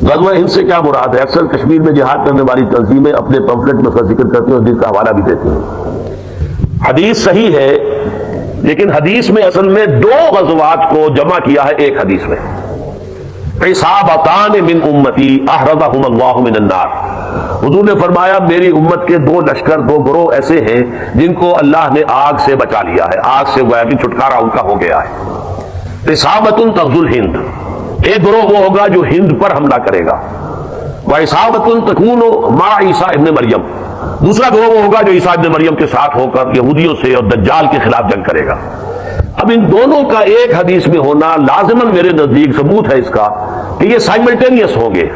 غزوہ ہند سے کیا مراد ہے؟ اکثر کشمیر میں جہاد کرنے والی تنظیمیں اپنے پمفلٹ میں اس کا ذکر کرتی ہیں اور جس کا حوالہ بھی دیتی ہیں۔ حدیث صحیح ہے، لیکن حدیث میں اصل میں دو غزوات کو جمع کیا ہے ایک حدیث میں۔ عصابتان من امتی احرزہم اللہ من النار، حضور نے فرمایا میری امت کے دو لشکر، دو گروہ ایسے ہیں جن کو اللہ نے آگ سے بچا لیا ہے، آگ سے گویا کہ چھٹکارا ان کا ہو گیا ہے۔ عصابۃ تغزو الہند، ایک گروہ وہ ہوگا جو ہند پر حملہ کرے گا، وعصابۃ تکون مع عیسیٰ ابن مریم، دوسرا گروہ وہ ہوگا جو عیسیٰ ابن مریم کے ساتھ ہو کر یہودیوں سے اور دجال کے خلاف جنگ کرے گا۔ اب ان دونوں کا ایک حدیث میں ہونا لازماً میرے نزدیک ثبوت ہے اس کا کہ یہ سائملٹینیس ہوں گے،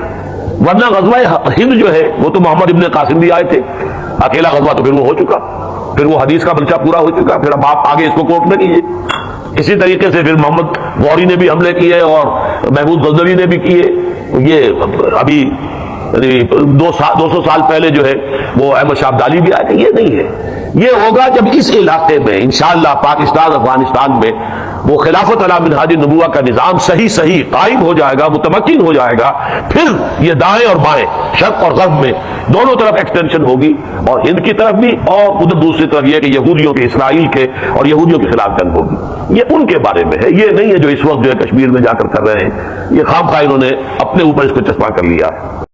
ورنہ غزوہ ہند جو ہے وہ تو محمد ابن قاسم بھی آئے تھے، اکیلا غزوہ تو پھر وہ ہو چکا، پھر وہ حدیث کا بلچہ پورا ہو چکا، پھر اب آپ آگے اس کو کوٹ نہ کیجیے۔ اسی طریقے سے پھر محمد غوری نے بھی حملے کیے اور محمود غزنوی نے بھی کیے، یہ ابھی 200 سال پہلے جو ہے وہ احمد شاہ ابدالی بھی آئے تھے۔ یہ نہیں ہے، یہ ہوگا جب اس علاقے میں انشاءاللہ پاکستان افغانستان میں وہ خلافت علی منہاج النبوہ کا نظام صحیح قائم ہو جائے گا، متمکن ہو جائے گا، پھر یہ دائیں اور بائیں، شرق اور غرب میں دونوں طرف ایکسٹینشن ہوگی، اور ہند کی طرف بھی اور ادھر دوسری طرف یہ کہ یہودیوں کے، اسرائیل کے اور یہودیوں کے خلاف جنگ ہوگی۔ یہ ان کے بارے میں ہے، یہ نہیں ہے جو اس وقت جو ہے کشمیر میں جا کر رہے ہیں، یہ خام خواہ انہوں نے اپنے اوپر اس کو چسپاں کر لیا ہے۔